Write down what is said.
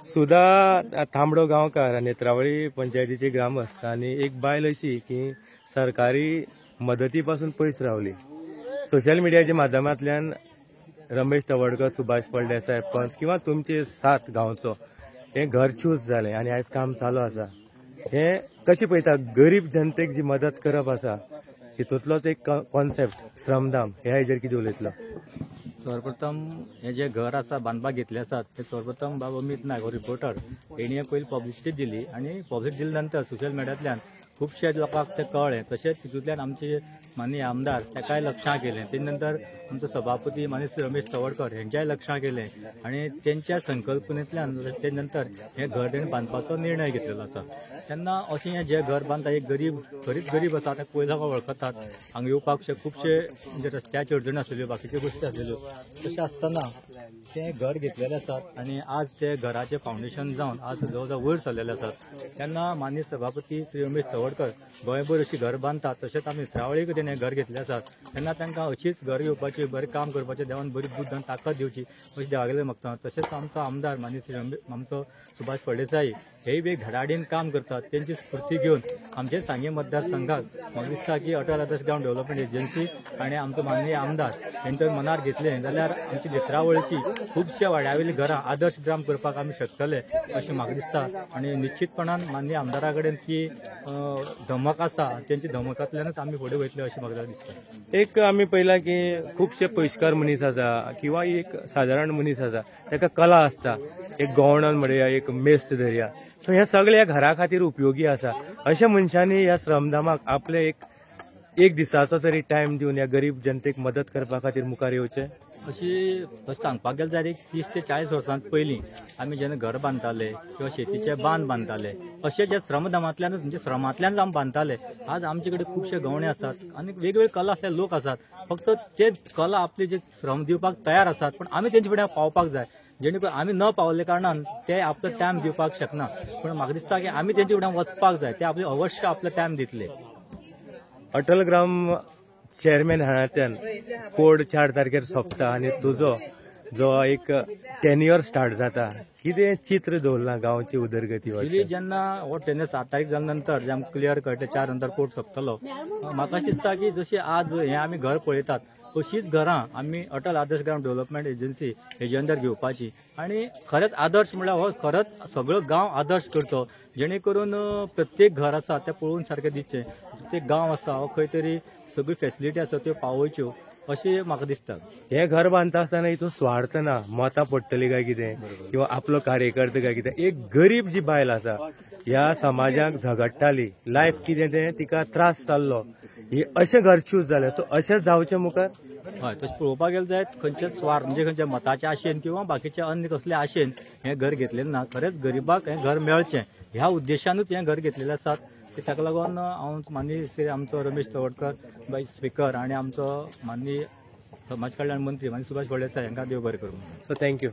सुधा थांबडो गांवकार नेत्रावळी पंचायतीची ग्रामस्थ आणि एक बायल अशी की सरकारी मदतीपासून पयस रावली. सोशल मीडियाच्या माध्यमांतल्यान रमेश तवडकर, सुभाष फळदेसाय पंच किंवा तुमचे साथ गांवचो हे घर चूज जालें आणि आयज काम चालू आसा. हे कशी पळयता, गरीब जनतेक जी मदत करप आसा हितूंतलोच एक कॉन्सेप्ट श्रमदाम ह्या हेजेर कितें उलयतलो? सर्वप्रथम हे जे घर आसा बांदपाक घेतले आसात ते सर्वप्रथम बाबा अमित नायक हो रिपोर्टर हेणी पयली पब्लिसिटी दिली आणि पब्लिसिटी दिले नंतर सोशल मीडियांतल्यान खुबशे लोकांक ते कळ्ळें. तशेंच तितूंतल्यान आमचे माननीय आमदार ताकाय लक्षांत केलें. ते नंतर आमचो सभापती माननीय श्री रमेश तवडकर हेंच्याय लक्षांत केलें आणि तेंच्या संकल्पनेंतल्यान ते नंतर हे घर तेणें बांदपाचो निर्णय घेतलेलो आसा. तेन्ना अशें हें जे घर बांदता एक गरीब आसा ते पयलो वळखतात. हांगा येवपाक खुबशे म्हणजे रस्त्याचे अडचणी आसलेल्यो, बाकीच्यो गोश्टी आसलेल्यो. तशें आसतना तें घर घेतलेलें आसात आणि आज ते घराचें फावंडेशन जावन आज जवळ जवळ वयर सरलेले आसात. तेन्ना माननीय सभापती श्री रमेश तवडकर गोंयभर अशी घर बांदतात. तशेंच आमी नेत्रावळी कडेन हें घर घेतलें आसात. तेन्ना तांकां अशीच घर घेवपाची, बरें काम करपाचें, देवान बरी बुद्ध आनी ताकद दिवची अशी देवागेर मागता. तशेंच आमचो आमदार माननीय श्री आमचो सुभाष फळदेसाय हेय बी धडाडीन काम करतात. तेंची स्फूर्ती घेवन आमचे सांगे मतदारसंघात म्हाका दिसता की अटल आदर्श गांव डेव्हलपमेंट एजन्सी आणि आमचो माननीय आमदार हेंचे जर मनार घेतले जाल्यार आमची नेत्रावळीची खुबशे वाड्यावयली घरां आदर्श ग्राम करपाक आमी शकतले अशें म्हाका दिसता. आणि निश्चितपणान माननीय आमदारा कडेन ती धमक आसा, तेंची धमकांतल्यानच आमी फुडें वयतले अशें म्हाका दिसता. एक आमी पळयला की खुबशे पयशेकार मनीस आसा किंवा एक साधारण मनीस आसा ताका कला आसता. एक गवंडन म्हणया, एक मेस्त धरया, सो हे सगळे ह्या घरा खातीर उपयोगी आसा. अशा मनशांनी ह्या श्रमदामाक आपले एक दिसाचो तरी टायम दिवन ह्या गरीब जनतेक मदत करपा खातीर मुखार येवचें. अशी तशें सांगपाक गेलें जाल्यार 30 ते 40 वर्सां पयलीं आमी जेन्ना घर बांदताले किंवा शेतीचे बांद बांदताले अशे जे श्रमदामांतल्यानूच म्हणजे श्रमांतल्यानच आमी बांदताले. आज आमचे कडेन खुबशे गवणे आसात आनी वेगवेगळे कला असलेले लोक आसात. फक्त ते कला आपले जे श्रम दिवपाक तयार आसात, पण आमी तेंचे फुड्यान पावपाक जाय. जेणे करून आमी न पावले कारणान ते आपलो टायम दिवपाक शकना. पण म्हाका दिसता की आमी तेंचे फुड्यान वचपाक जाय. ते आपले अवश्य आपलो टायम दितले. अटल ग्राम चेअरमॅन हांगाच्यान कोड 4 तारखेर सोंपता आणि तुजो जो एक टेन्युअर स्टार्ट जाता, कितें चित्र दवरलां गांवची उदरगती पयलीं जेन्ना हो टेन्युअर 7 तारीख जाले नंतर जे आमकां क्लियर कळटा 4 नंतर कोर्ट सोंपतलो, म्हाका दिसता की जशी आज हें आमी घर पळयतात अशीच घरां आमी अटल आदर्श ग्राम डेव्हलपमेंट एजन्सी हेजे अंडर घेवपाची आणि खरेंच आदर्श म्हळ्यार हो खरंच सगळो गांव आदर्श करचो. जेणे करून प्रत्येक घर आसा ते पळोवन सारकें दिसचें. प्रत्येक गांव आसा हो खंय तरी सगळी फेसिलिटी आसा त्यो पावोवच्यो अशें म्हाका दिसता. हे घर बांदता आसतना हितून स्वार्थ ना, मतां पडटली काय कितें किंवा आपलो कार्यकर्ते काय कितें. एक गरीब जी बायल आसा ह्या समाजाक झगडटाली, लायफ कितें तें तिका त्रास जाल्लो, ही अशें घर चूज जालें. सो अशें जावचें मुखार. हय, तशें पळोवपाक गेले जायत खंयचे स्वार्थ म्हणजे खंयच्या मताच्या आशेन किंवा बाकीच्या अन्य कसले आशेन हें घर घेतलेलें ना. खरेंच गरीबाक हें घर मेळचें ह्या उद्देशानूच हें घर घेतलेलें आसात. ताका लागून हांव माननीय श्री आमचो रमेश तवडकर बाय स्पीकर आणि आमचो माननीय समाज कल्याण मंत्री माननीय सुभाष फळदेसाय हांकां देव बरें करूं. So thank you.